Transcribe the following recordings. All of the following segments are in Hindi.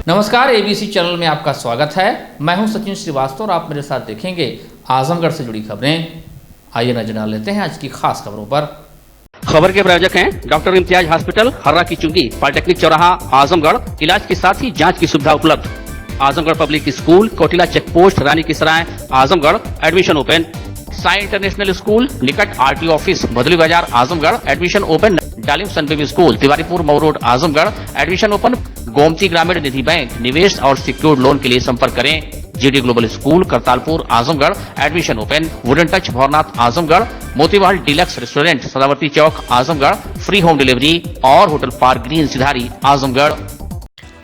नमस्कार, एबीसी चैनल में आपका स्वागत है। मैं हूं सचिन श्रीवास्तव और आप मेरे साथ देखेंगे आजमगढ़ से जुड़ी खबरें। आइए नजर डाल लेते हैं आज की खास खबरों पर। खबर के प्रायोजक हैं डॉक्टर इम्तियाज हॉस्पिटल, हर्रा की चुंगी, पॉलिटेक्निक चौराहा, आजमगढ़। इलाज के साथ ही जांच की सुविधा उपलब्ध। Azamgarh public school, Kotila check post, Rani ki Sarai, Azamgarh. Admission open. Sai international school निकट आरटीओ ऑफिस, भदली बाजार, Azamgarh. Admission open. Dalim sun baby school, Tiwaripur Mau road, Azamgarh. Admission open. Gomti Gramin Nidhi bank, निवेश और सिक्योर्ड लोन के लिए संपर्क करें। GD global school, Kartalpur, Azamgarh. Admission open. Wooden touch, Bhaurnath, Azamgarh. Motiwal deluxe restaurant, Sadavarti Chowk, Azamgarh. Free home delivery और hotel park green, Sidhari, Azamgarh.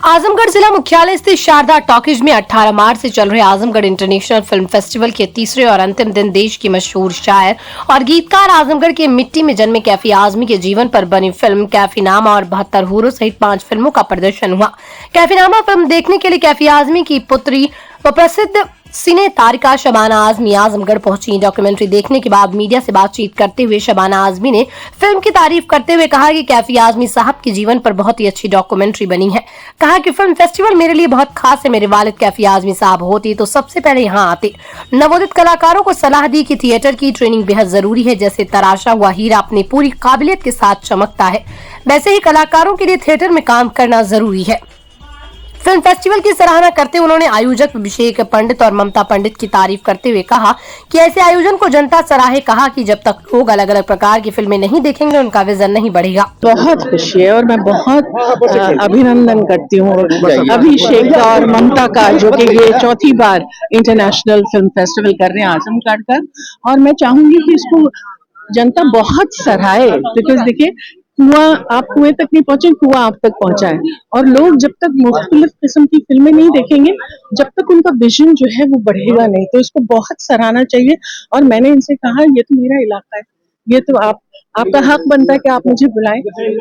Azamgarh जिला मुख्यालय स्थित शारदा टॉकीज में 18 मार्च से चल रहे आजमगढ़ इंटरनेशनल फिल्म फेस्टिवल के तीसरे और अंतिम दिन देश की मशहूर शायर और गीतकार आजमगढ़ के मिट्टी में जन्मे कैफी आजमी के जीवन पर बनी फिल्म कैफीनामा और 72 हूरों सहित 5 फिल्मों का प्रदर्शन हुआ। कैफीनामा फिल्म देखने के लिए कैफी आजमी की पुत्री व प्रसिद्ध सिने तारिका शबाना आजमी आजमगढ़ पहुंची। डॉक्यूमेंट्री देखने के बाद मीडिया से बातचीत करते हुए शबाना आजमी ने फिल्म की तारीफ करते हुए कहा कि कैफी आजमी साहब के जीवन पर बहुत ही अच्छी डॉक्यूमेंट्री बनी है। कहा कि फिल्म फेस्टिवल मेरे लिए बहुत खास है। मेरे वालिद कैफी आजमी साहब होती तो सबसे पहले यहाँ आते। नवोदित कलाकारों को सलाह दी कि थिएटर की ट्रेनिंग बेहद जरूरी है। जैसे तराशा हुआ हीरा अपनी पूरी काबिलियत के साथ चमकता है, वैसे ही कलाकारों के लिए थिएटर में काम करना जरूरी है। फिल्म फेस्टिवल की सराहना करते उन्होंने आयोजक अभिषेक पंडित और ममता पंडित की तारीफ करते हुए कहा कि ऐसे आयोजन को जनता सराहे। कहा कि जब तक लोग अलग अलग प्रकार की फिल्में नहीं देखेंगे उनका विजन नहीं बढ़ेगा। बहुत खुशी है और मैं बहुत अभिनंदन करती हूँ अभिषेक का और ममता का, जो कि ये चौथी बार इंटरनेशनल फिल्म फेस्टिवल कर रहे हैं आजमगढ़ का। और मैं चाहूंगी कि इसको जनता बहुत सराहे, बिकॉज देखिए कुआं आप कुएं तक नहीं पहुंचे, कुआं आप तक पहुंचा है। और लोग जब तक मुख्तलिफ किस्म की फिल्में नहीं देखेंगे, जब तक उनका विजन जो है वो बढ़ेगा नहीं। तो इसको बहुत सराहना चाहिए। और मैंने इनसे कहा ये तो मेरा इलाका है, ये तो आपका हक बनता है कि आप मुझे बुलाएं।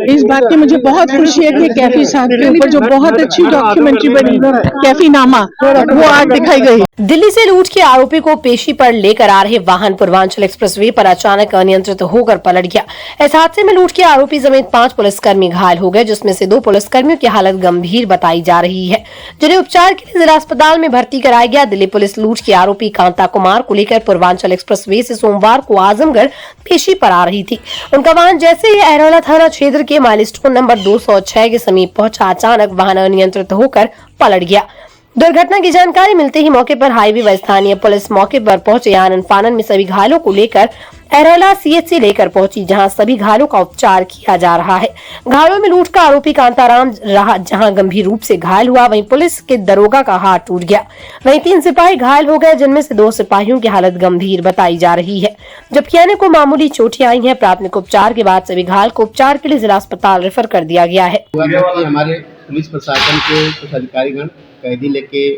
इस बात की मुझे बहुत खुशी है कि कैफी साहब के ऊपर जो बहुत अच्छी डॉक्यूमेंट्री बनी कैफीनामा, वो आज दिखाई गई। दिल्ली से लूट के आरोपी को पेशी पर लेकर आ रहे वाहन पूर्वांचल एक्सप्रेसवे पर अचानक अनियंत्रित होकर पलट गया। इस हादसे में लूट के आरोपी समेत 5 पुलिसकर्मी घायल हो गए, जिसमें से 2 पुलिसकर्मियों की हालत गंभीर बताई जा रही है, जिन्हें उपचार के लिए जिला अस्पताल में भर्ती कराया गया। दिल्ली पुलिस लूट के आरोपी कांता कुमार को लेकर पूर्वांचल एक्सप्रेसवे से सोमवार को आजमगढ़ पेशी पर आ रही थी। उनका वाहन जैसे ही अहरौला थाना क्षेत्र के माइलस्टोन नंबर 206 के समीप पहुंचा, अचानक वाहन अनियंत्रित होकर पलट गया। दुर्घटना की जानकारी मिलते ही मौके पर हाईवे व स्थानीय पुलिस मौके पर पहुंचे। आनन फानन में सभी घायलों को लेकर अहरौला सीएचसी लेकर पहुंची, जहां सभी घायलों का उपचार किया जा रहा है। घायलों में लूट का आरोपी कांताराम रहा, जहां गंभीर रूप से घायल हुआ। वहीं पुलिस के दरोगा का हाथ टूट गया। वहीं 3 सिपाही घायल हो गए, जिनमें से 2 सिपाहियों की हालत गंभीर बताई जा रही है, जबकि अन्य को मामूली चोटें आई हैं। प्राथमिक उपचार के बाद सभी घायल को उपचार के लिए जिला अस्पताल रेफर कर दिया गया है। हमारे पुलिस प्रशासन के कुछ अधिकारीगण कैदी लेके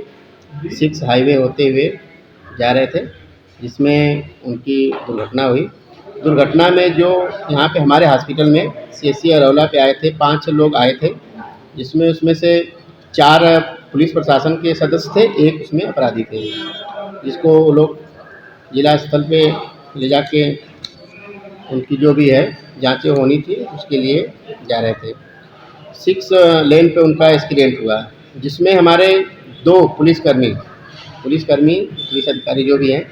6 हाईवे होते हुए जा रहे थे, जिसमें उनकी दुर्घटना हुई। दुर्घटना में जो यहाँ पे हमारे हॉस्पिटल में सीएचसी अरौला पे आए थे, 5 लोग आए थे, जिसमें उसमें से 4 पुलिस प्रशासन के सदस्य थे, 1 उसमें अपराधी थे, जिसको वो लोग जिला स्थल पे ले जाके उनकी जो भी है जांचें होनी थी उसके लिए जा रहे थे। 6 लेन पे उनका एक्सीडेंट हुआ, जिसमें हमारे 2 पुलिसकर्मी पुलिस अधिकारी जो भी हैं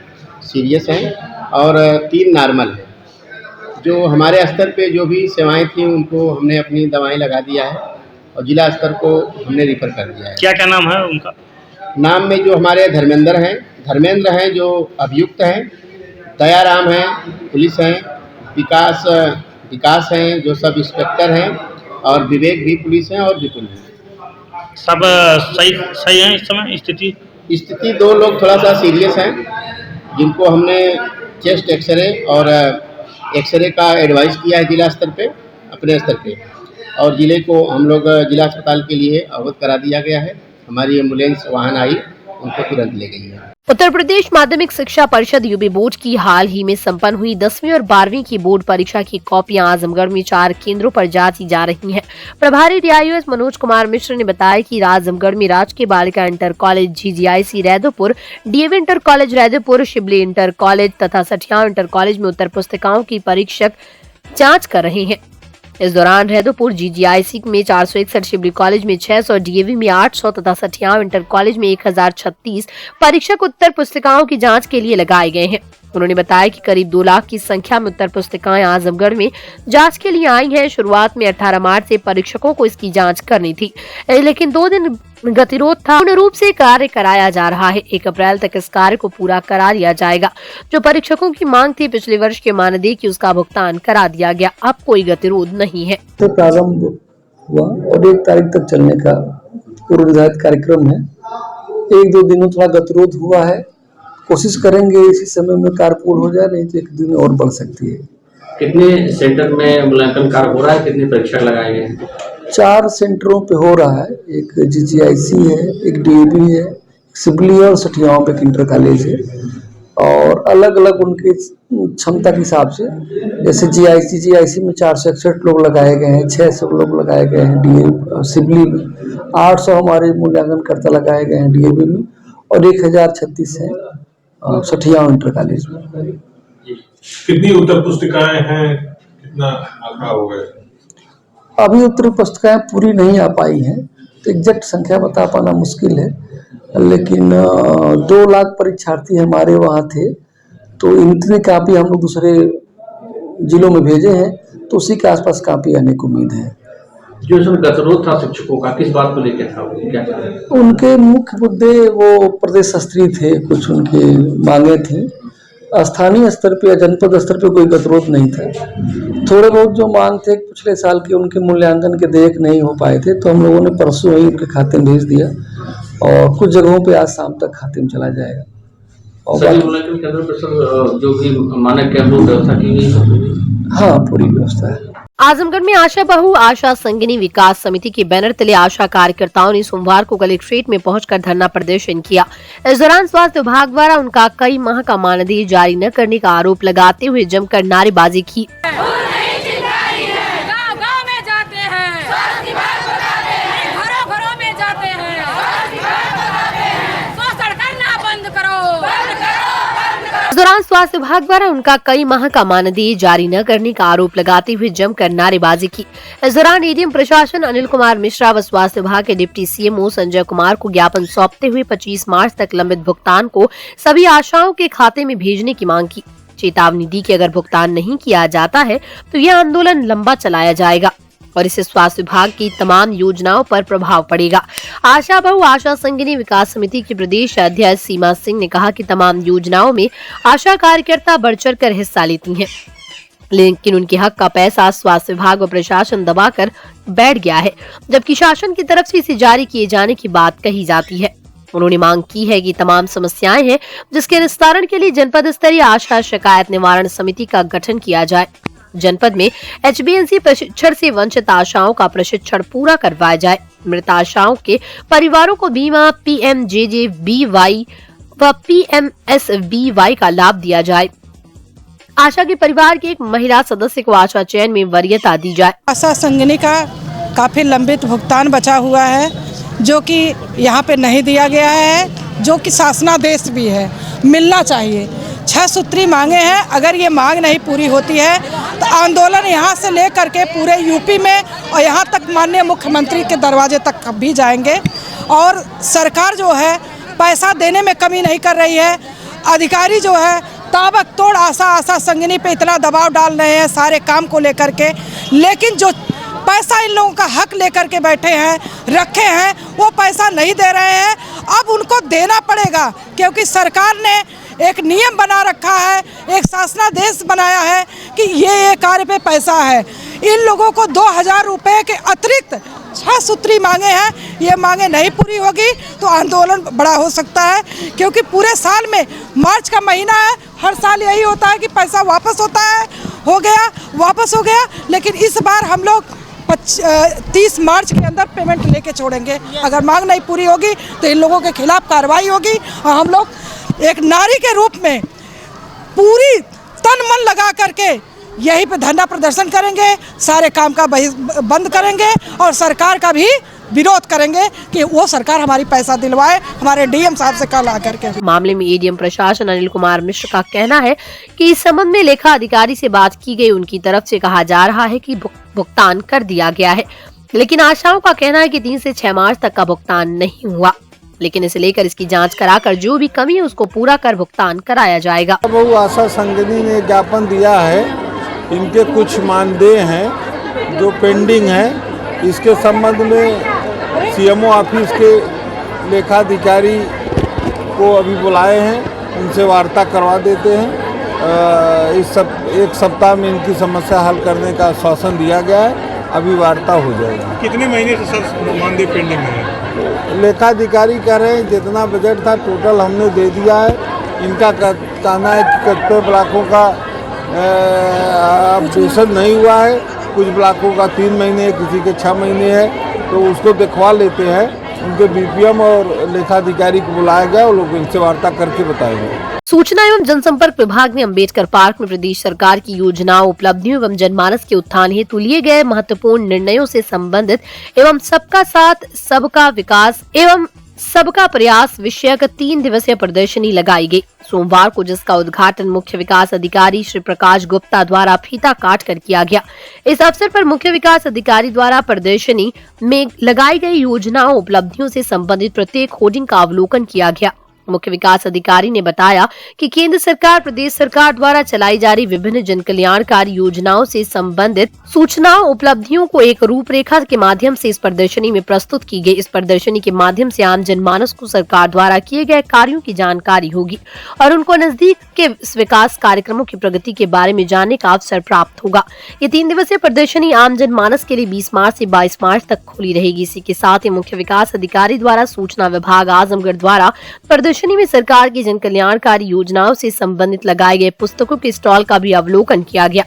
सीरियस हैं और 3 नॉर्मल हैं। जो हमारे स्तर पे जो भी सेवाएं थी उनको हमने अपनी दवाएं लगा दिया है और जिला स्तर को हमने रिफर कर दिया है। क्या क्या नाम है उनका? नाम में जो हमारे धर्मेंद्र हैं जो अभियुक्त हैं, दयाराम हैं पुलिस हैं, विकास हैं जो सब इंस्पेक्टर हैं, और विवेक भी पुलिस हैं और विपुल भी। सब सही है इस समय? स्थिति 2 लोग थोड़ा सा सीरियस हैं, जिनको हमने चेस्ट एक्सरे और एक्सरे का एडवाइस किया है जिला स्तर पे, अपने स्तर पे, और जिले को हम लोग जिला अस्पताल के लिए अवगत करा दिया गया है। हमारी एम्बुलेंस वाहन आई, उनको तुरंत ले गई है। उत्तर प्रदेश माध्यमिक शिक्षा परिषद यूपी बोर्ड की हाल ही में संपन्न हुई 10वीं और 12वीं की बोर्ड परीक्षा की कॉपियां आजमगढ़ में 4 केंद्रों पर जांची जा रही हैं। प्रभारी डीआईओ मनोज कुमार मिश्र ने बताया कि आजमगढ़ में राजकीय बालिका inter college GGIC Raidopur, DAV inter college Raidopur, Shibli inter college तथा सठियाव इंटर कॉलेज में उत्तर पुस्तिकाओं की परीक्षक जाँच कर रहे हैं। इस दौरान रहदोपुर GGIC में 461, शिवली कॉलेज में 600, DAV में 800 तथा सठियाव इंटर कॉलेज में 1036 परीक्षक उत्तर पुस्तिकाओं की जांच के लिए लगाए गए हैं। उन्होंने बताया कि करीब 2 लाख की संख्या में उत्तर पुस्तिकाएं आजमगढ़ में जांच के लिए आई हैं। शुरुआत में 18 मार्च से परीक्षकों को इसकी जांच करनी थी, लेकिन 2 दिन गतिरोध था। पूर्ण रूप से कार्य कराया जा रहा है। 1 अप्रैल तक इस कार्य को पूरा करा लिया जाएगा। जो परीक्षकों की मांग थी पिछले वर्ष के मानदेय की, उसका भुगतान करा दिया गया। अब कोई गतिरोध नहीं है। तो प्रारंभ हुआ और 1 तारीख तक चलने का पूर्व निर्धारित कार्यक्रम है। 1-2 दिनों थोड़ा गतिरोध हुआ है। कोशिश करेंगे इसी समय में कार्य पूर्ण हो जाए, नहीं तो 1 दिन और बढ़ सकती है। कितने सेंटर में मूल्यांकन कार्य हो रहा है, कितने परीक्षक लगाए गए हैं? 4 सेंटरों पे हो रहा है। एक GGIC है, एक DAV है, शिवली और सठियाव पे एक इंटर कॉलेज है, और अलग अलग उनकी क्षमता के हिसाब से, जैसे GIC में 461 लोग लगाए गए हैं, 600 लोग लगाए गए हैं DAV शिवली में, 800 हमारे मूल्यांकनकर्ता लगाए गए हैं DAV में, और 1036 है सठियाव इंटर कॉलेज में। कितनी उत्तर पुस्तिकाएं हैं, कितना आंकड़ा हो गया? अभी उत्तर पुस्तिकाएं पूरी नहीं आ पाई हैं, तो एग्जैक्ट संख्या बता पाना मुश्किल है, लेकिन 2 लाख परीक्षार्थी हमारे वहाँ थे, तो इतनी कापी हम लोग दूसरे जिलों में भेजे हैं, तो उसी के आसपास कापी आने की उम्मीद है। जो इसमें गतिरोध था शिक्षकों का, किस बात को लेकर था? क्या उनके मुख्य मुद्दे वो प्रदेश स्तरीय थे, कुछ उनकी मांगे थी। स्थानीय स्तर पे या जनपद स्तर पे कोई गतिरोध नहीं था। थोड़े बहुत जो मांग थे पिछले साल के, उनके मूल्यांकन के देख नहीं हो पाए थे, तो हम लोगों ने परसों ही उनके खाते में भेज दिया, और कुछ जगहों पे आज शाम तक खाते में चला जाएगा। और सभी मूल्यांकन केंद्रों पर सर जो भी मानक के अनुरूप व्यवस्था की गई? हाँ, पूरी व्यवस्था है। आजमगढ़ में आशा बहू आशा संगिनी विकास समिति के बैनर तले आशा कार्यकर्ताओं ने सोमवार को कलेक्ट्रेट में पहुंचकर धरना प्रदर्शन किया। इस दौरान स्वास्थ्य विभाग द्वारा उनका कई माह का मानदेय जारी न करने का आरोप लगाते हुए जमकर नारेबाजी की। इस दौरान स्वास्थ्य विभाग द्वारा उनका कई माह का मानदेय जारी न करने का आरोप लगाते हुए जमकर नारेबाजी की। इस दौरान एडीएम प्रशासन अनिल कुमार मिश्रा व स्वास्थ्य विभाग के डिप्टी CMO संजय कुमार को ज्ञापन सौंपते हुए 25 मार्च तक लंबित भुगतान को सभी आशाओं के खाते में भेजने की मांग की। चेतावनी दी कि अगर भुगतान नहीं किया जाता है तो यह आंदोलन लंबा चलाया जाएगा और इससे स्वास्थ्य विभाग की तमाम योजनाओं पर प्रभाव पड़ेगा। आशा बहू आशा संगिनी विकास समिति की प्रदेश अध्यक्ष सीमा सिंह ने कहा कि तमाम योजनाओं में आशा कार्यकर्ता बढ़ चढ़ कर हिस्सा लेती हैं, लेकिन उनके हक का पैसा स्वास्थ्य विभाग व प्रशासन दबाकर बैठ गया है, जबकि शासन की तरफ से इसे जारी किए जाने की बात कही जाती है। उन्होंने मांग की है कि तमाम समस्याएं हैं जिसके निस्तारण के लिए जनपद स्तरीय आशा शिकायत निवारण समिति का गठन किया जाए। जनपद में HBNC प्रशिक्षण से वंचित आशाओं का प्रशिक्षण पूरा करवाया जाए। मृत आशाओं के परिवारों को बीमा PMJJBY व PMSBY का लाभ दिया जाए। आशा के परिवार की एक महिला सदस्य को आशा चयन में वरीयता दी जाए। आशा संगिनी का काफी लंबित भुगतान बचा हुआ है, जो कि यहाँ पे नहीं दिया गया है, जो कि शासनादेश भी है, मिलना चाहिए। 6 सूत्री मांगे हैं, अगर ये मांग नहीं पूरी होती है तो आंदोलन यहाँ से लेकर के पूरे यूपी में और यहाँ तक माननीय मुख्यमंत्री के दरवाजे तक भी जाएंगे। और सरकार जो है पैसा देने में कमी नहीं कर रही है। अधिकारी जो है ताबड़तोड़ आशा संगिनी पे इतना दबाव डाल रहे हैं सारे काम को लेकर के, लेकिन जो पैसा इन लोगों का हक लेकर के बैठे हैं, रखे हैं, वो पैसा नहीं दे रहे हैं। अब उनको देना पड़ेगा, क्योंकि सरकार ने एक नियम बना रखा है, एक शासनादेश बनाया है कि ये कार्य पे पैसा है। इन लोगों को 2000 रुपये के अतिरिक्त 6 सूत्री मांगे हैं, ये मांगे नहीं पूरी होगी तो आंदोलन बड़ा हो सकता है, क्योंकि पूरे साल में मार्च का महीना है, हर साल यही होता है कि पैसा वापस होता है, वापस हो गया, लेकिन इस बार हम लोग 30 मार्च के अंदर पेमेंट लेके छोड़ेंगे। अगर मांग नहीं पूरी होगी तो इन लोगों के खिलाफ कार्रवाई होगी और हम लोग एक नारी के रूप में पूरी तन मन लगा करके यहीं पे धरना प्रदर्शन करेंगे, सारे काम का बंद करेंगे और सरकार का भी विरोध करेंगे कि वो सरकार हमारी पैसा दिलवाए, हमारे डीएम साहब से कल आकर के। मामले में एडीएम प्रशासन अनिल कुमार मिश्र का कहना है कि इस संबंध में लेखा अधिकारी से बात की गई। उनकी तरफ से कहा जा रहा है कि भुगतान कर दिया गया है, लेकिन आशाओं का कहना है कि 3 से 6 मार्च तक का भुगतान नहीं हुआ, लेकिन इसे लेकर इसकी जांच कराकर जो भी कमी है उसको पूरा कर भुगतान कराया जाएगा। बहु आशा संगिनी ने ज्ञापन दिया है, इनके कुछ मानदेय हैं जो पेंडिंग है। इसके संबंध में सीएमओ ऑफिस के लेखाधिकारी को अभी बुलाए हैं, उनसे वार्ता करवा देते हैं। एक सप्ताह में इनकी समस्या हल करने का आश्वासन दिया गया है, अभी वार्ता हो जाएगी। कितने महीने से सर मानदेय पेंडिंग है? लेखाधिकारी कह रहे हैं जितना बजट था टोटल हमने दे दिया है। इनका कहना है कि कई ब्लॉकों का अपडेशन नहीं हुआ है, कुछ ब्लॉकों का 3 महीने, किसी के 6 महीने है, तो उसको दिखवा लेते हैं। उनके बीपीएम और लेखाधिकारी को बुलाया गया, वो लोग इनसे वार्ता करके बताएंगे। सूचना एवं जनसंपर्क विभाग ने अंबेडकर पार्क में प्रदेश सरकार की योजनाओं, उपलब्धियों एवं जनमानस के उत्थान हेतु लिए गए महत्वपूर्ण निर्णयों से संबंधित एवं सबका साथ सबका विकास एवं सबका प्रयास विषयक 3 दिवसीय प्रदर्शनी लगाई गई सोमवार को, जिसका उद्घाटन मुख्य विकास अधिकारी श्री प्रकाश गुप्ता द्वारा फीता काट कर किया गया। इस अवसर पर मुख्य विकास अधिकारी द्वारा प्रदर्शनी में लगाई गई योजनाओं, उपलब्धियों से संबंधित प्रत्येक होर्डिंग का अवलोकन किया गया। मुख्य विकास अधिकारी ने बताया कि केंद्र सरकार, प्रदेश सरकार द्वारा चलाई जा रही विभिन्न जन कल्याणकारी योजनाओं से संबंधित सूचनाओं, उपलब्धियों को एक रूपरेखा के माध्यम से इस प्रदर्शनी में प्रस्तुत की गई। इस प्रदर्शनी के माध्यम से आम जनमानस को सरकार द्वारा किए गए कार्यों की जानकारी होगी और उनको नजदीक के विकास कार्यक्रमों की प्रगति के बारे में जानने का अवसर प्राप्त होगा। ये 3 दिवसीय प्रदर्शनी आम जनमानस के लिए 20 मार्च से 22 मार्च तक खुली रहेगी। इसी के साथ ही मुख्य विकास अधिकारी द्वारा सूचना विभाग आजमगढ़ द्वारा प्रदर्शनी में सरकार की जन कल्याणकारी योजनाओं से संबंधित लगाए गए पुस्तकों के स्टॉल का भी अवलोकन किया गया।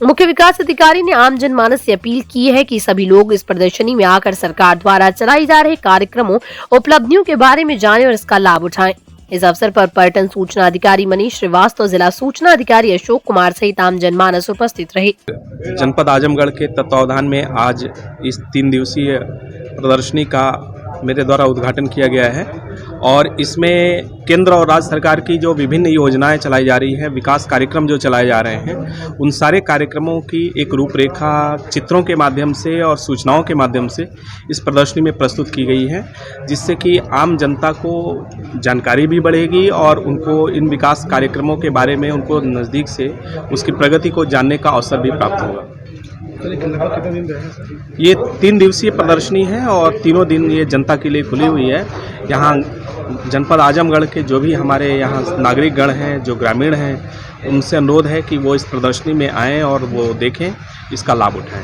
मुख्य विकास अधिकारी ने आम जनमानस से अपील की है कि सभी लोग इस प्रदर्शनी में आकर सरकार द्वारा चलाई जा रहे कार्यक्रमों, उपलब्धियों के बारे में जानें और इसका लाभ उठाएं। इस अवसर पर पर्यटन सूचना अधिकारी मनीष श्रीवास्तव, जिला सूचना अधिकारी अशोक कुमार सहित आम जनमानस उपस्थित रहे। जनपद आजमगढ़ के तत्वावधान में आज इस 3 दिवसीय प्रदर्शनी का मेरे द्वारा उद्घाटन किया गया है और इसमें केंद्र और राज्य सरकार की जो विभिन्न योजनाएं चलाई जा रही है, विकास कार्यक्रम जो चलाए जा रहे हैं, उन सारे कार्यक्रमों की एक रूपरेखा चित्रों के माध्यम से और सूचनाओं के माध्यम से इस प्रदर्शनी में प्रस्तुत की गई है, जिससे कि आम जनता को जानकारी भी बढ़ेगी और उनको इन विकास कार्यक्रमों के बारे में उनको नज़दीक से उसकी प्रगति को जानने का अवसर भी प्राप्त होगा। ये 3 दिवसीय प्रदर्शनी है और तीनों दिन ये जनता के लिए खुली हुई है। यहाँ जनपद आजमगढ़ के जो भी हमारे यहाँ नागरिकगण हैं, जो ग्रामीण हैं, उनसे अनुरोध है कि वो इस प्रदर्शनी में आएँ और वो देखें, इसका लाभ उठाएं।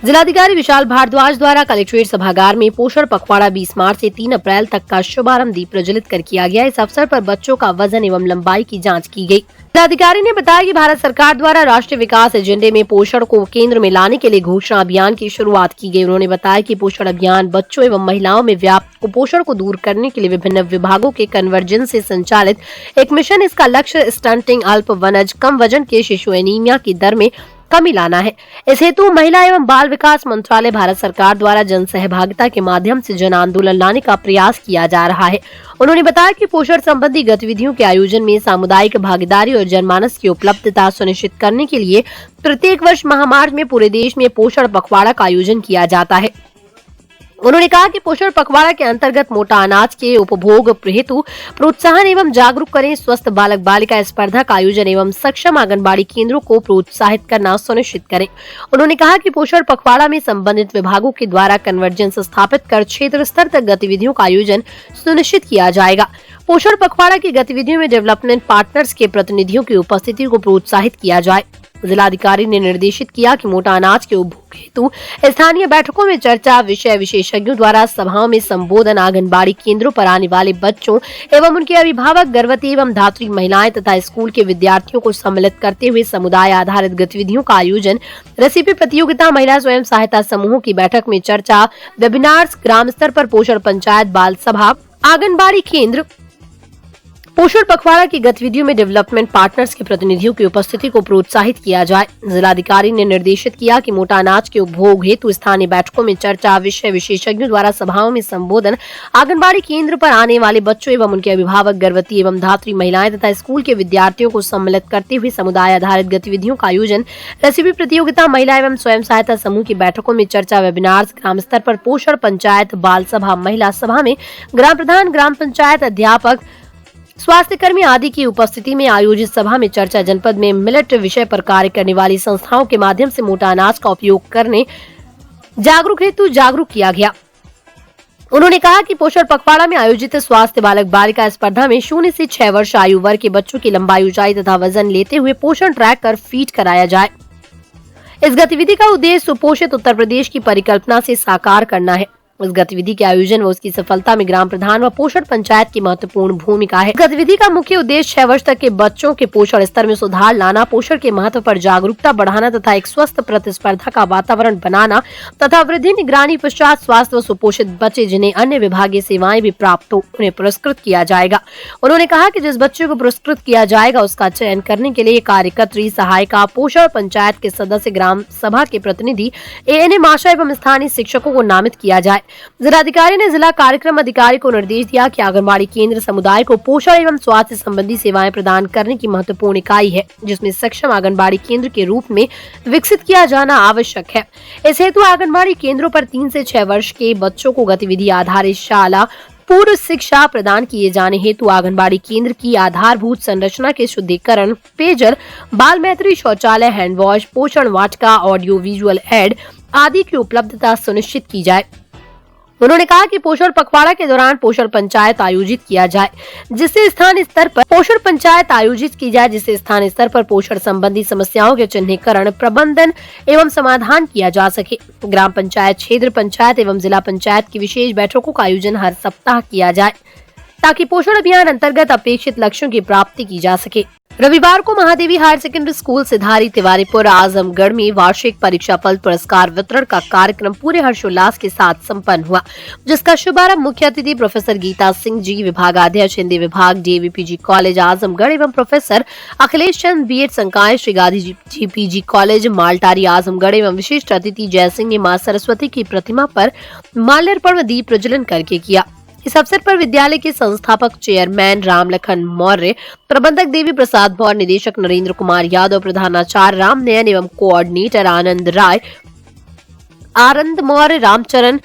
जिलाधिकारी विशाल भारद्वाज द्वारा कलेक्ट्रेट सभागार में पोषण पखवाड़ा 20 मार्च से 3 अप्रैल तक का शुभारंभ दीप प्रज्वलित कर किया गया। इस अवसर पर बच्चों का वजन एवं लंबाई की जांच की गई। जिलाधिकारी ने बताया कि भारत सरकार द्वारा राष्ट्रीय विकास एजेंडे में पोषण को केंद्र में लाने के लिए घोषणा अभियान की शुरुआत की गई। उन्होंने बताया कि पोषण अभियान बच्चों एवं महिलाओं में व्याप्त कुपोषण को दूर करने के लिए विभिन्न विभागों के कन्वर्जेंस से संचालित एक मिशन। इसका लक्ष्य स्टंटिंग, अल्प वनज, कम वजन के शिशु एनीमिया की दर में कमी लाना है। इस हेतु महिला एवं बाल विकास मंत्रालय, भारत सरकार द्वारा जन सहभागिता के माध्यम से जन आंदोलन लाने का प्रयास किया जा रहा है। उन्होंने बताया कि पोषण संबंधी गतिविधियों के आयोजन में सामुदायिक भागीदारी और जनमानस की उपलब्धता सुनिश्चित करने के लिए प्रत्येक वर्ष महामार्च में पूरे देश में पोषण पखवाड़ा का आयोजन किया जाता है। उन्होंने कहा कि पोषण पखवाड़ा के अंतर्गत मोटा अनाज के उपभोग हेतु प्रोत्साहन एवं जागरूक करें, स्वस्थ बालक बालिका स्पर्धा का आयोजन एवं सक्षम आंगनबाड़ी केंद्रों को प्रोत्साहित करना सुनिश्चित करें। उन्होंने कहा कि पोषण पखवाड़ा में संबंधित विभागों के द्वारा कन्वर्जेंस स्थापित कर क्षेत्र स्तर तक गतिविधियों का आयोजन सुनिश्चित किया जाएगा। पोषण पखवाड़ा की गतिविधियों में डेवलपमेंट पार्टनर्स के प्रतिनिधियों की उपस्थिति को प्रोत्साहित किया जाए। जिलाधिकारी ने निर्देशित किया कि मोटा अनाज के उपभोग हेतु स्थानीय बैठकों में चर्चा, विषय विशेषज्ञों द्वारा सभाओं में संबोधन, आंगनबाड़ी केंद्रों पर आने वाले बच्चों एवं उनके अभिभावक, गर्भवती एवं धात्री महिलाएं तथा स्कूल के विद्यार्थियों को सम्मिलित करते हुए समुदाय आधारित गतिविधियों का आयोजन, रेसिपी प्रतियोगिता, महिला स्वयं सहायता समूहों की बैठक में चर्चा, वेबिनार्स, ग्राम स्तर पर पोषण पंचायत, बाल सभा, आंगनबाड़ी केंद्र, पोषण पखवाड़ा की गतिविधियों में डेवलपमेंट पार्टनर्स के प्रतिनिधियों की उपस्थिति को प्रोत्साहित किया जाए। जिलाधिकारी ने निर्देशित किया कि मोटा अनाज के उपभोग हेतु स्थानीय बैठकों में चर्चा, विषय विशेषज्ञों द्वारा सभाओं में संबोधन, आंगनबाड़ी केंद्र पर आने वाले बच्चों एवं उनके अभिभावक, गर्भवती एवं धात्री महिलाएं तथा स्कूल के विद्यार्थियों को सम्मिलित करते हुए समुदाय आधारित गतिविधियों का आयोजन, रेसिपी प्रतियोगिता, महिला एवं स्वयं सहायता समूह की बैठकों में चर्चा, वेबिनार्स, ग्राम स्तर पर पोषण पंचायत, बाल सभा, महिला सभा में ग्राम प्रधान, ग्राम पंचायत अध्यापक, स्वास्थ्य कर्मी आदि की उपस्थिति में आयोजित सभा में चर्चा, जनपद में मिलेट विषय पर कार्य करने वाली संस्थाओं के माध्यम से मोटा अनाज का उपयोग करने जागरूक हेतु जागरूक किया गया। उन्होंने कहा कि पोषण पखवाड़ा में आयोजित स्वास्थ्य बालक बालिका स्पर्धा में 0 से 6 वर्ष आयु वर्ग के बच्चों की लंबाई, ऊंचाई तथा वजन लेते हुए पोषण ट्रैक कर फीड कराया जाए। इस गतिविधि का उद्देश्य सुपोषित उत्तर प्रदेश की परिकल्पना से साकार करना है। इस गतिविधि के आयोजन व उसकी सफलता में ग्राम प्रधान व पोषण पंचायत की महत्वपूर्ण भूमिका है। गतिविधि का मुख्य उद्देश्य 6 वर्ष तक के बच्चों के पोषण स्तर में सुधार लाना, पोषण के महत्व पर जागरूकता बढ़ाना तथा एक स्वस्थ प्रतिस्पर्धा का वातावरण बनाना तथा वृद्धि निगरानी पश्चात स्वास्थ्य व सुपोषित बच्चे जिन्हें अन्य विभागीय सेवाएं भी प्राप्त हो, उन्हें पुरस्कृत किया जाएगा। उन्होंने कहा कि जिस बच्चे को पुरस्कृत किया जाएगा उसका चयन करने के लिए कार्यकर्त्री, सहायिका, पोषण पंचायत के सदस्य, ग्राम सभा के प्रतिनिधि, ANM आशा एवं स्थानीय शिक्षकों को नामित किया जाए। जिलाधिकारी ने जिला कार्यक्रम अधिकारी को निर्देश दिया कि आंगनबाड़ी केंद्र समुदाय को पोषण एवं स्वास्थ्य संबंधी सेवाएं प्रदान करने की महत्वपूर्ण इकाई है, जिसमें सक्षम आंगनबाड़ी केंद्र के रूप में विकसित किया जाना आवश्यक है। इस हेतु आंगनबाड़ी केंद्रों पर 3 से 6 वर्ष के बच्चों को गतिविधि आधारित शाला पूर्व शिक्षा प्रदान किए जाने हेतु आंगनबाड़ी केंद्र की आधारभूत संरचना के शुद्धिकरण, पेयजल, बाल मैत्री, शौचालय, हैंड वॉश, पोषण वाटिका, ऑडियो विजुअल एड आदि की उपलब्धता सुनिश्चित की जाए। उन्होंने कहा कि पोषण पखवाड़ा के दौरान पोषण पंचायत आयोजित किया जाए, जिससे स्थानीय स्तर पर पोषण संबंधी समस्याओं के चिन्हीकरण, प्रबंधन एवं समाधान किया जा सके। ग्राम पंचायत, क्षेत्र पंचायत एवं जिला पंचायत की विशेष बैठकों का आयोजन हर सप्ताह किया जाए ताकि पोषण अभियान अंतर्गत अपेक्षित लक्ष्यों की प्राप्ति की जा सके। रविवार को महादेवी हायर सेकेंडरी स्कूल सिधारी तिवारीपुर आजमगढ़ में वार्षिक परीक्षा फल पुरस्कार वितरण का कार्यक्रम पूरे हर्षोल्लास के साथ संपन्न हुआ, जिसका शुभारंभ मुख्य अतिथि प्रोफेसर गीता सिंह जी, विभागाध्यक्ष हिंदी विभाग, DAVPG कॉलेज आजमगढ़ एवं प्रोफेसर अखिलेश चंद B.Ed संकाय, श्री गांधी जी PG कॉलेज मालटारी आजमगढ़ एवं विशिष्ट अतिथि जय सिंह ने मां सरस्वती की प्रतिमा पर माल्यार्पण व दीप प्रज्वलन करके किया। इस अवसर पर विद्यालय के संस्थापक चेयरमैन रामलखन मौर्य, प्रबंधक देवी प्रसाद मौर्य, निदेशक नरेंद्र कुमार यादव, प्रधानाचार्य राम नयन एवं कोऑर्डिनेटर आनंद राय, आनंद मौर्य, रामचरण,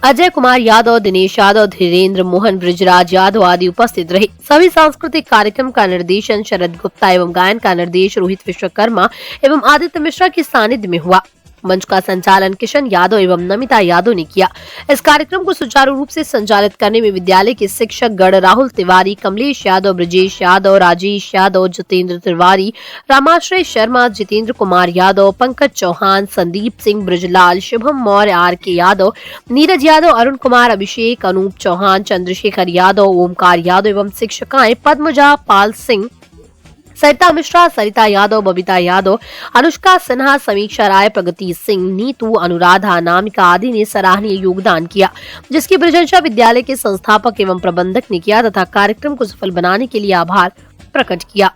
अजय कुमार यादव, दिनेश यादव, धीरेन्द्र मोहन, ब्रिजराज यादव आदि उपस्थित रहे। सभी सांस्कृतिक कार्यक्रम का निर्देशन शरद गुप्ता एवं गायन का निर्देश रोहित विश्वकर्मा एवं आदित्य मिश्रा के सानिध्य में हुआ। मंच का संचालन किशन यादव एवं नमिता यादव ने किया। इस कार्यक्रम को सुचारू रूप से संचालित करने में विद्यालय के शिक्षक गण राहुल तिवारी, कमलेश यादव, ब्रजेश यादव, राजेश यादव, जितेंद्र तिवारी, रामाश्रय शर्मा, जितेंद्र कुमार यादव, पंकज चौहान, संदीप सिंह, ब्रजलाल, शुभम मौर्य, RK यादव, नीरज यादव, अरुण कुमार, अभिषेक, अनूप चौहान, चंद्रशेखर यादव, ओमकार यादव एवं शिक्षिकाएं पद्मजा पाल सिंह, सरिता मिश्रा, सरिता यादव, बबीता यादव, अनुष्का सिन्हा, समीक्षा राय, प्रगति सिंह, नीतू, अनुराधा, नामिका आदि ने सराहनीय योगदान किया, जिसकी प्रशंसा विद्यालय के संस्थापक एवं प्रबंधक ने किया तथा कार्यक्रम को सफल बनाने के लिए आभार प्रकट किया।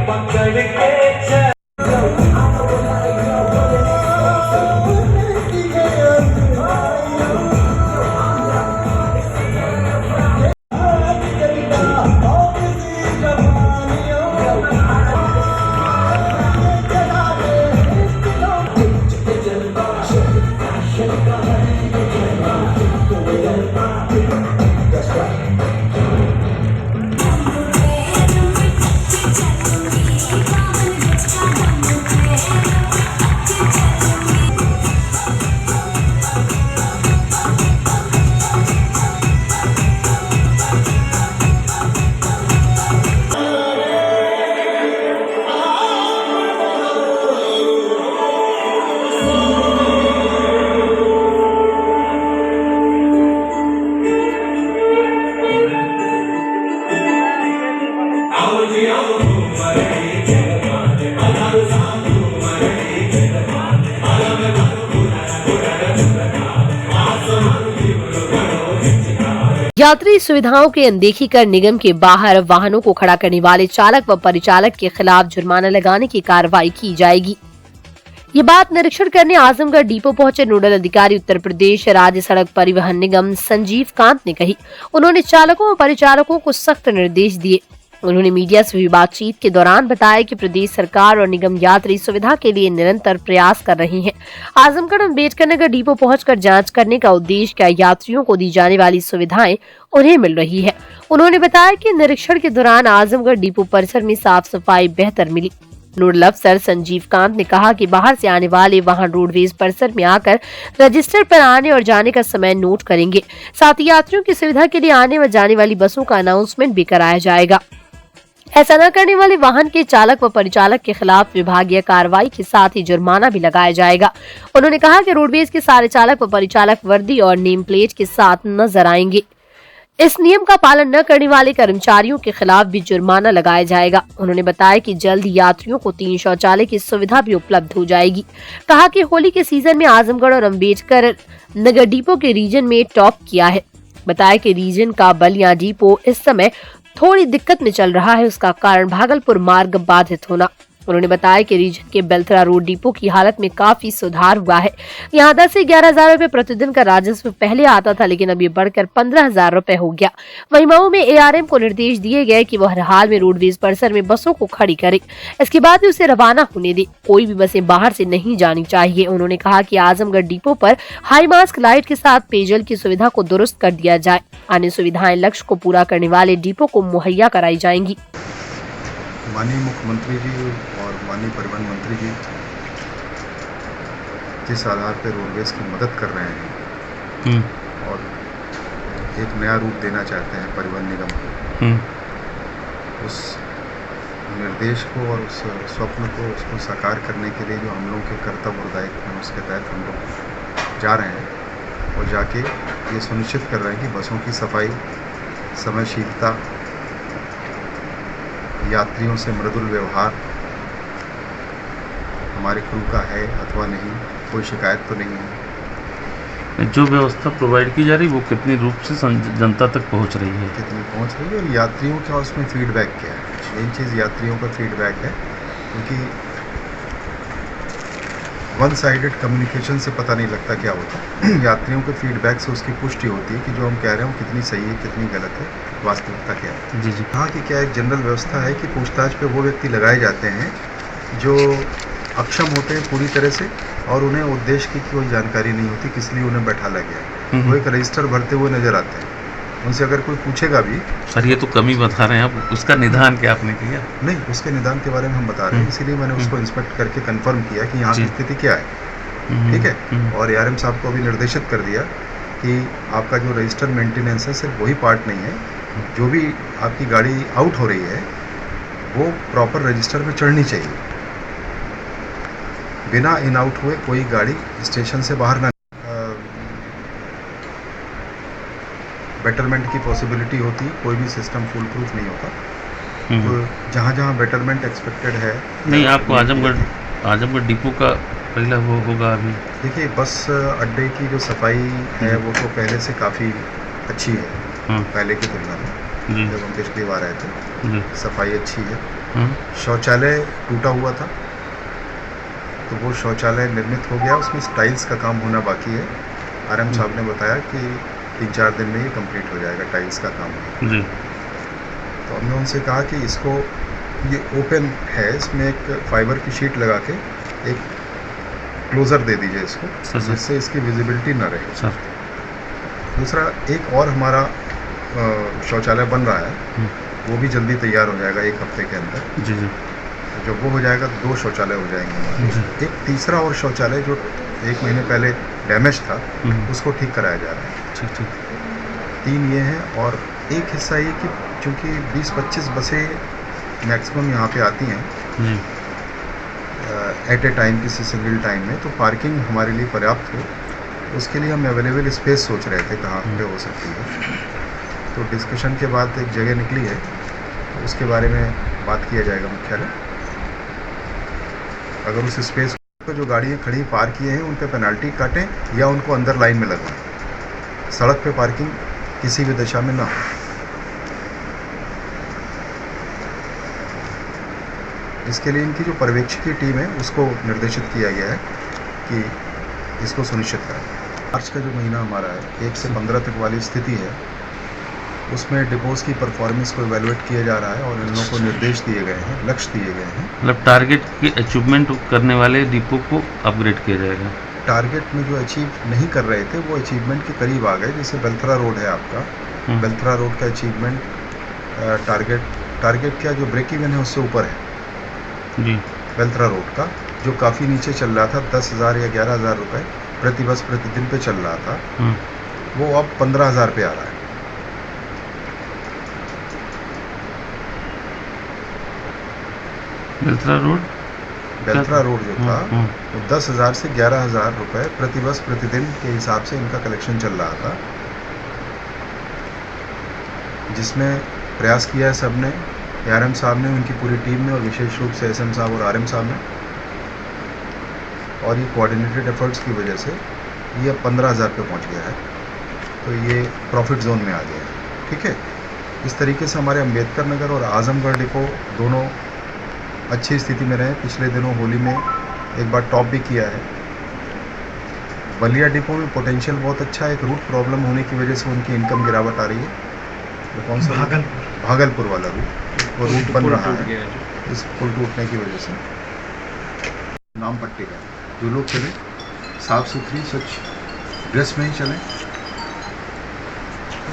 पकड़ के यात्री सुविधाओं की अनदेखी कर निगम के बाहर वाहनों को खड़ा करने वाले चालक व परिचालक के खिलाफ जुर्माना लगाने की कार्रवाई की जाएगी। ये बात निरीक्षण करने आजमगढ़ डिपो पहुंचे नोडल अधिकारी उत्तर प्रदेश राज्य सड़क परिवहन निगम संजीव कांत ने कही। उन्होंने चालकों व परिचालकों को सख्त निर्देश दिए। उन्होंने मीडिया से हुई बातचीत के दौरान बताया कि प्रदेश सरकार और निगम यात्री सुविधा के लिए निरंतर प्रयास कर रही है। आजमगढ़ अम्बेडकर नगर डिपो पहुंचकर जांच करने का उद्देश्य क्या यात्रियों को दी जाने वाली सुविधाएं उन्हें मिल रही है। उन्होंने बताया कि निरीक्षण के दौरान आजमगढ़ डिपो परिसर में साफ सफाई बेहतर मिली। नोडल अफसर संजीव कांत ने कहा कि बाहर से आने वाले वाहन रोडवेज परिसर में आकर रजिस्टर पर आने और जाने का समय नोट करेंगे। साथ ही यात्रियों की सुविधा के लिए आने व जाने वाली बसों का अनाउंसमेंट भी कराया जाएगा। ऐसा न करने वाले वाहन के चालक व परिचालक के खिलाफ विभागीय कार्रवाई के साथ ही जुर्माना भी लगाया जाएगा। उन्होंने कहा कि रोडवेज के सारे चालक व परिचालक वर्दी और नेम प्लेट के साथ नजर आएंगे। इस नियम का पालन न करने वाले कर्मचारियों के खिलाफ भी जुर्माना लगाया जाएगा। उन्होंने बताया कि जल्द यात्रियों को 3 शौचालय की सुविधा भी उपलब्ध हो जाएगी। कहा कि होली के सीजन में आजमगढ़ और अम्बेडकर नगर डिपो के रीजन में टॉप किया है। बताया कि रीजन का बलिया डिपो इस समय थोड़ी दिक्कत में चल रहा है, उसका कारण भागलपुर मार्ग बाधित होना। उन्होंने बताया कि रीजन के बेलथरा रोड डिपो की हालत में काफी सुधार हुआ है। यहाँ 10 से 11,000 रुपए प्रतिदिन का राजस्व पहले आता था, लेकिन अब ये बढ़कर 15,000 रुपए हो गया। वहीं मऊ में ARM को निर्देश दिए गए कि वह हर हाल में रोडवेज परिसर में बसों को खड़ी करे, इसके बाद भी उसे रवाना होने दे। कोई भी बसें बाहर से नहीं जानी चाहिए। उन्होंने कहा कि आजमगढ़ डिपो पर हाई मास्क लाइट के साथ पेयजल की सुविधा को दुरुस्त कर दिया जाए। अन्य सुविधाएं लक्ष्य को पूरा करने वाले डिपो को मुहैया कराई जाएंगी। माननीय मुख्यमंत्री जी और माननीय परिवहन मंत्री जी जिस आधार पर रोडवेज की मदद कर रहे हैं और एक नया रूप देना चाहते हैं परिवहन निगम को, उस निर्देश को और उस स्वप्न को उसको साकार करने के लिए जो हम लोगों के कर्तव्य और दायित्व हैं उसके तहत हम लोग जा रहे हैं और जाके ये सुनिश्चित कर रहे हैं कि बसों की सफाई, समयशीलता, यात्रियों से मृदुल व्यवहार हमारे क्रू का है अथवा नहीं, कोई शिकायत तो नहीं है। जो व्यवस्था प्रोवाइड की जा रही है वो कितनी रूप से जनता तक पहुंच रही है, कितनी पहुंच रही है और यात्रियों का उसमें फीडबैक क्या है। मेन चीज़ यात्रियों का फीडबैक है, क्योंकि वन साइडेड कम्युनिकेशन से पता नहीं लगता क्या होता है। यात्रियों के फीडबैक से उसकी पुष्टि होती है कि जो हम कह रहे हैं कितनी सही है, कितनी गलत है, वास्तविकता क्या है। जी जी। हाँ, कि क्या एक जनरल व्यवस्था है कि पूछताछ पे वो व्यक्ति लगाए जाते हैं जो अक्षम होते हैं पूरी तरह से और उन्हें उद्देश्य की कोई जानकारी नहीं होती, किस लिए उन्हें बैठाला गया। वो एक रजिस्टर भरते हुए नजर आते हैं। उनसे अगर कोई पूछेगा भी, सर ये तो कमी बता रहे हैं आप, उसका निदान क्या आपने किया? नहीं, उसके निदान के बारे में हम बता रहे हैं, इसीलिए मैंने उसको इंस्पेक्ट करके कंफर्म किया कि यहाँ की स्थिति क्या है। ठीक है। और ARM साहब को अभी निर्देशित कर दिया कि आपका जो रजिस्टर मेंटेनेंस है सिर्फ वही पार्ट नहीं है, जो भी आपकी गाड़ी आउट हो रही है वो प्रॉपर रजिस्टर में चढ़नी चाहिए। बिना इन आउट हुए कोई गाड़ी स्टेशन से बाहर ना। बेटरमेंट की पॉसिबिलिटी होती, कोई भी सिस्टम फुल प्रूफ नहीं होता। तो जहाँ जहाँ बेटरमेंट एक्सपेक्टेड है। नहीं, आपको आजमगढ़ डिपो का पहला वो होगा अभी। देखिए, बस अड्डे की जो सफाई है वो तो पहले से काफ़ी अच्छी है, पहले की तुलना में। जब हम पिछली बार आए थे सफाई अच्छी है। शौचालय टूटा हुआ था तो वो शौचालय निर्मित हो गया, उसमें टाइल्स का काम होना बाकी है। RM साहब ने बताया कि 3-4 दिन में ये कंप्लीट हो जाएगा टाइल्स का काम। जी। तो हमने उनसे कहा कि इसको, ये ओपन है, इसमें एक फाइबर की शीट लगा के एक क्लोज़र दे दीजिए इसको, जिससे इसकी विजिबिलिटी ना रहे। सर दूसरा, एक और हमारा शौचालय बन रहा है, वो भी जल्दी तैयार हो जाएगा 1 हफ्ते के अंदर। जी जी। जब वो हो जाएगा तो 2 शौचालय हो जाएंगे हमारे। एक तीसरा और शौचालय जो 1 महीने पहले डैमेज था उसको ठीक कराया जा रहा है। ठीक ठीक। 3 ये हैं और एक हिस्सा ये कि चूँकि 20-25 बसें मैक्सिमम यहाँ पे आती हैं एट ए टाइम, किसी सिंगल टाइम में, तो पार्किंग हमारे लिए पर्याप्त हो, उसके लिए हम अवेलेबल स्पेस सोच रहे थे कहाँ पे हो सकती है। तो डिस्कशन के बाद एक जगह निकली है, तो उसके बारे में बात किया जाएगा मुख्यालय। अगर उस स्पेस पर जो गाड़ियाँ खड़ी पार्क किए हैं उन पे पेनल्टी काटें या उनको अंदर लाइन में लगवाएं। सड़क पे पार्किंग किसी भी दशा में ना हो। इसके लिए इनकी जो पर्यवेक्षकीय टीम है उसको निर्देशित किया गया है कि इसको सुनिश्चित करें। मार्च का जो महीना हमारा है 1 से 15 तक वाली स्थिति है, उसमें डिपोज की परफॉर्मेंस को इवेलुएट किया जा रहा है और इन लोगों को निर्देश दिए गए हैं, लक्ष्य दिए गए हैं। मतलब टारगेट की अचीवमेंट करने वाले डिपो को अपग्रेड किया जाएगा। टारगेट में जो अचीव नहीं कर रहे थे वो अचीवमेंट के करीब आ गए। जैसे बेलथरा रोड है आपका, बेलथरा रोड का अचीवमेंट टारगेट क्या जो ब्रेक इवन है उससे ऊपर है जी। बेलथरा रोड का जो काफ़ी नीचे चल रहा था 10,000 या 11,000 रुपये प्रति बस प्रतिदिन पे चल रहा था, वो अब 15,000 पे आ रहा है। बेलथरा रोड जो था वो 10,000 से 11,000 रुपये प्रति बस प्रतिदिन के हिसाब से इनका कलेक्शन चल रहा था, जिसमें प्रयास किया है सब ने, आरएम साहब ने, उनकी पूरी टीम ने और विशेष रूप से एसएम साहब और आरएम साहब ने, और ये कोऑर्डिनेटेड एफर्ट्स की वजह से ये अब 15,000 पे पहुंच गया है, तो ये प्रॉफिट जोन में आ गया है। ठीक है, इस तरीके से हमारे अम्बेडकर नगर और आजमगढ़ डिपो दोनों अच्छी स्थिति में रहे। पिछले दिनों होली में एक बार टॉप भी किया है। बलिया डिपो में पोटेंशियल बहुत अच्छा है, एक रूट प्रॉब्लम होने की वजह से उनकी इनकम गिरावट आ रही है। तो कौन सा भागलपुर वाला रूट, वो रूट बन रहा है इस पुल टूटने की वजह से। नाम पट्टी का जो लोग चले साफ़ सुथरी स्वच्छ ड्रेस में ही चलें,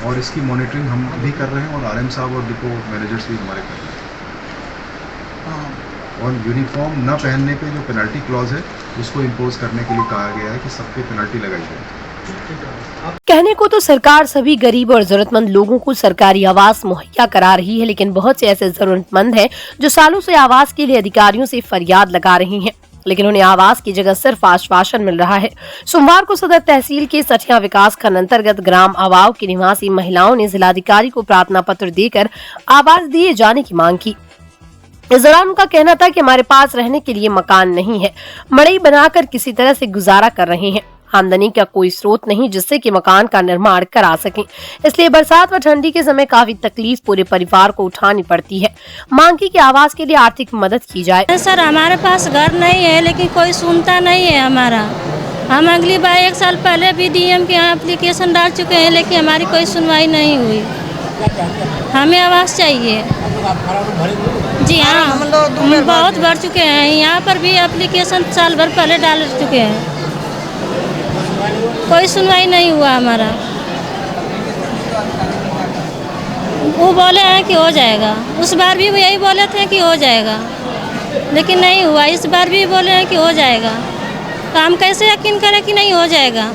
और इसकी मॉनिटरिंग हम भी कर रहे हैं और आरएम साहब और डिपो मैनेजर्स भी हमारे कर रहे हैं। और यूनिफॉर्म न पहनने पे जो पेनल्टी क्लॉज है उसको इम्पोज करने के लिए कहा गया है कि सब पे पेनल्टी लगाई जाए। कहने को तो सरकार सभी गरीब और जरूरतमंद लोगों को सरकारी आवास मुहैया करा रही है, लेकिन बहुत से ऐसे जरूरतमंद हैं जो सालों से आवास के लिए अधिकारियों से फरियाद लगा रहे हैं, लेकिन उन्हें आवास की जगह सिर्फ आश्वासन मिल रहा है। सोमवार को सदर तहसील के सठिया विकास खंड अंतर्गत ग्राम आवाव की निवासी महिलाओं ने जिलाधिकारी को प्रार्थना पत्र देकर आवास दिए जाने की मांग की। इस दौरान उनका कहना था कि हमारे पास रहने के लिए मकान नहीं है, मड़ई बनाकर किसी तरह से गुजारा कर रहे हैं, आमदनी का कोई स्रोत नहीं जिससे कि मकान का निर्माण करा सकें, इसलिए बरसात व ठंडी के समय काफी तकलीफ पूरे परिवार को उठानी पड़ती है। मांग की कि आवास के लिए आर्थिक मदद की जाए। सर हमारे पास घर नहीं है, लेकिन कोई सुनता नहीं है हमारा। हम अगली बार 1 साल पहले भी डीएम के यहाँ एप्लीकेशन डाल चुके हैं, लेकिन हमारी कोई सुनवाई नहीं हुई। हमें आवास चाहिए। जी हाँ, हम बहुत भर चुके हैं, यहाँ पर भी एप्लीकेशन साल भर पहले डाल चुके हैं, कोई सुनवाई नहीं हुआ हमारा। वो बोले हैं कि हो जाएगा, उस बार भी वो यही बोले थे कि हो जाएगा, लेकिन नहीं हुआ। इस बार भी बोले हैं कि हो जाएगा, तो हम कैसे यकीन करें कि नहीं हो जाएगा।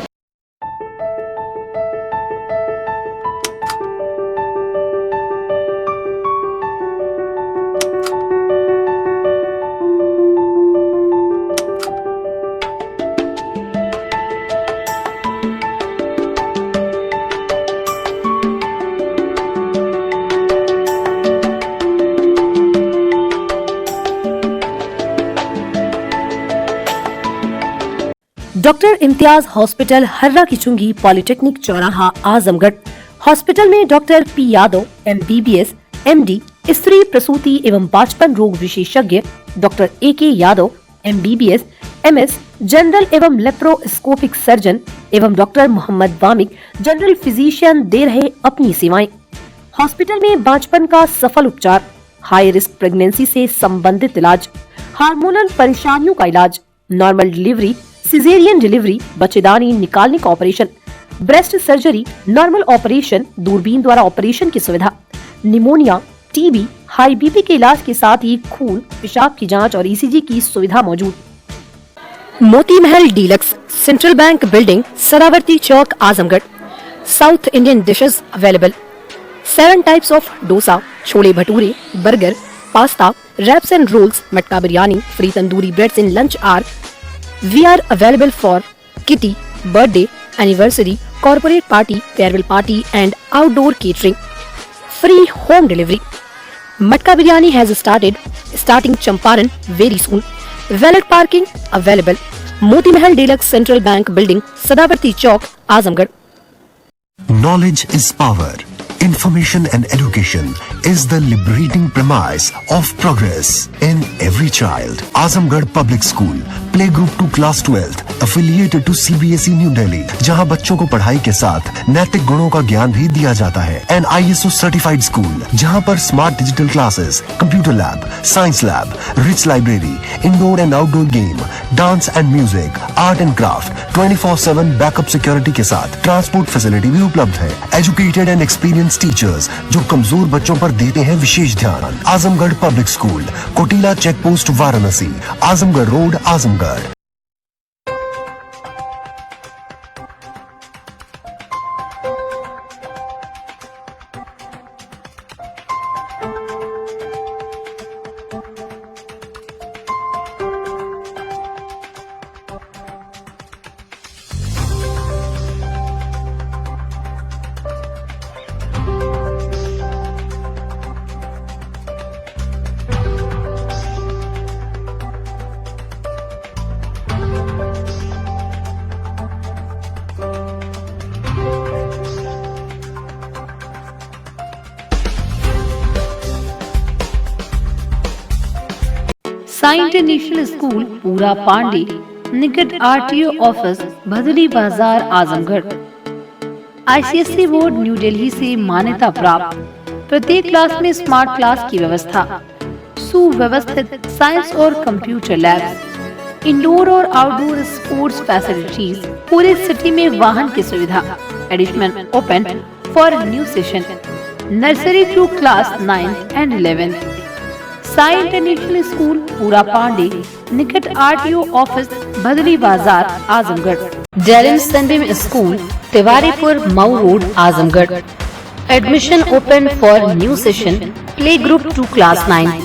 डॉक्टर इम्तियाज हॉस्पिटल हर्रा की चुंगी पॉलिटेक्निक चौराहा आजमगढ़। हॉस्पिटल में doctor P Yadav MBBS MD स्त्री प्रसूति एवं बाचपन रोग विशेषज्ञ, doctor AK Yadav MBBS MS general एवं लेप्रोस्कोपिक सर्जन एवं doctor Mohammad Wamiq general physician दे रहे अपनी सेवाएं। हॉस्पिटल में बाचपन का सफल उपचार, हाई रिस्क प्रेगनेंसी से संबंधित इलाज, हार्मोनल परेशानियों का इलाज, नॉर्मल डिलीवरी, सिजेरियन डिलीवरी, बच्चेदानी निकालने का operation, breast surgery, normal operation, दूरबीन द्वारा ऑपरेशन की सुविधा, निमोनिया, TB, हाई BP के इलाज के साथ ही खून, पेशाब की जांच और ECG की सुविधा मौजूद। Moti Mahal deluxe central bank building, Saravati Chowk, Azamgarh. South Indian dishes available. 7 types of dosa, chole bhature, burger, pasta, wraps and rolls, matka biryani, free tandoori breads in lunch hour. We are available for kitty, birthday, anniversary, corporate party, farewell party and outdoor catering. Free home delivery. Matka biryani has started, starting Champaran very soon. Valet parking available. Moti Mahal Deluxe Central Bank Building, Sadavarti Chowk, Azamgarh. Knowledge is power. Information and education is the liberating premise of progress in every child. Azamgarh Public School, Play Group to Class 12th, affiliated to CBSE New Delhi, जहां बच्चों को पढ़ाई के साथ नैतिक गुणों का ज्ञान भी दिया जाता है. An ISO certified school, जहां पर smart digital classes, computer lab, science lab, rich library, indoor and outdoor game, dance and music, art and craft, 24/7 backup security के साथ ट्रांसपोर्ट फैसिलिटी भी उपलब्ध है. एजुकेटेड एंड एक्सपीरियंस टीचर्स जो कमजोर बच्चों पर देते हैं विशेष ध्यान. Azamgarh public school, Kotila check post, Varanasi, Azamgarh road, Azamgarh. Sai international school Pura Pande निकट RTO ऑफिस भदली बाजार Azamgarh. ICSE board new Delhi से मान्यता प्राप्त. प्रत्येक क्लास में स्मार्ट क्लास की व्यवस्था, सुव्यवस्थित साइंस और कंप्यूटर लैब्स, इंडोर और आउटडोर स्पोर्ट्स फैसिलिटीज, पूरे सिटी में वाहन की सुविधा. Admission open for new session nursery to class 9th and 11th. Sai international school Pura Pande निकट RTO ऑफिस भदली बाजार Azamgarh. Dalim Sunday school Tiwaripur Mau road Azamgarh. Admission open for new session play group to class 9.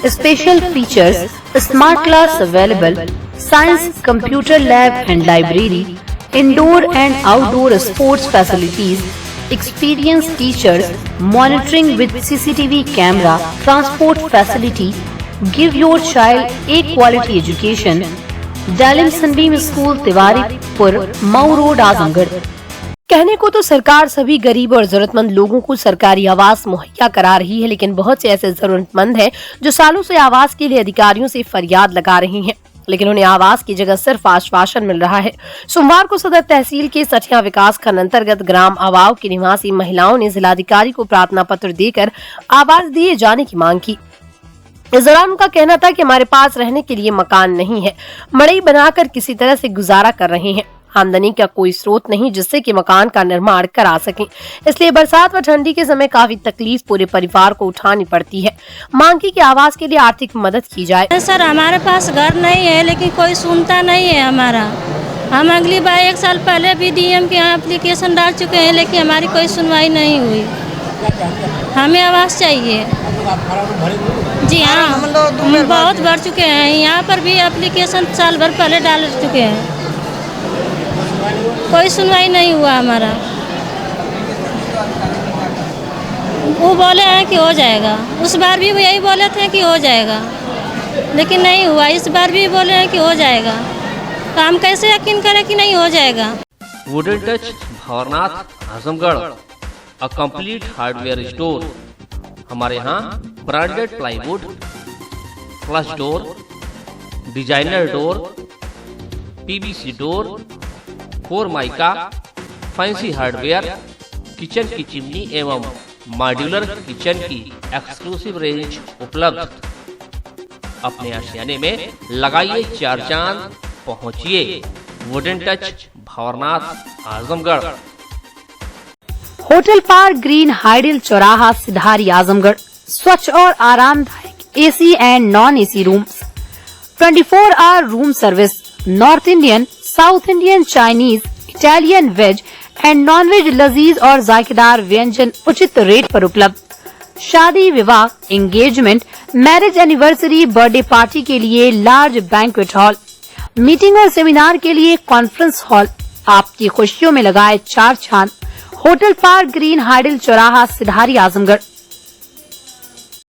Special features smart class available, science computer lab and library, indoor and outdoor sports facilities, experienced teachers, monitoring with CCTV camera, transport facility. Give your child a quality education. Dalim Sunbeam School, Tiwaripur Mau road Azamgarh. कहने को तो सरकार सभी गरीब और जरूरतमंद लोगों को सरकारी आवास मुहैया करा रही है, लेकिन बहुत से ऐसे जरूरतमंद हैं जो सालों से आवास के लिए अधिकारियों से फरियाद लगा रहे हैं, लेकिन उन्हें आवास की जगह सिर्फ आश्वासन मिल रहा है. सोमवार को सदर तहसील के सठिया विकास खंड अंतर्गत ग्राम आवाव की निवासी महिलाओं ने जिलाधिकारी को प्रार्थना पत्र देकर आवास दिए जाने की मांग की. इस दौरान उनका कहना था कि हमारे पास रहने के लिए मकान नहीं है, मड़ई बनाकर किसी तरह से गुजारा कर रहे हैं. आमदनी का कोई स्रोत नहीं जिससे कि मकान का निर्माण करा सकें, इसलिए बरसात व ठंडी के समय काफी तकलीफ पूरे परिवार को उठानी पड़ती है. मांग की कि आवास के लिए आर्थिक मदद की जाए. सर हमारे पास घर नहीं है, लेकिन कोई सुनता नहीं है हमारा. हम अगली बार 1 साल पहले भी DM के यहाँ एप्लीकेशन डाल चुके हैं, लेकिन हमारी कोई सुनवाई नहीं हुई. हमें आवास चाहिए. जी हाँ, हम बहुत भर चुके हैं. यहाँ पर भी एप्लीकेशन साल भर पहले डाल चुके हैं, कोई सुनवाई नहीं हुआ हमारा. वो बोले हैं कि हो जाएगा, उस बार भी वो यही बोले थे कि हो जाएगा, लेकिन नहीं हुआ. इस बार भी बोले हैं कि हो जाएगा, तो हम कैसे यकीन करें कि नहीं हो जाएगा. Wooden touch Bhawarnath Azamgarh, a complete hardware store. हमारे यहाँ branded plywood, flush door, designer door, PVC door, 4 mica, fancy hardware, kitchen की चिमनी एवं मॉड्यूलर किचन की एक्सक्लूसिव रेंज उपलब्ध. अपने आशियाने में लगाइए 4 चांद. पहुंचिए wooden touch Bhawarnath Azamgarh. Hotel park green Hydel Chauraha Sidhari Azamgarh. स्वच्छ और आरामदायक AC and non AC rooms, 24 hour room service, north Indian, south Indian, Chinese, Italian, veg and non veg लजीज और जायकेदार व्यंजन उचित रेट पर उपलब्ध. शादी, विवाह, engagement, marriage anniversary, birthday party के लिए लार्ज बैंक्वेट हॉल, मीटिंग और सेमिनार के लिए कॉन्फ्रेंस हॉल. आपकी खुशियों में लगाए 4 चांद. Hotel park green Hydel Chauraha Sidhari Azamgarh.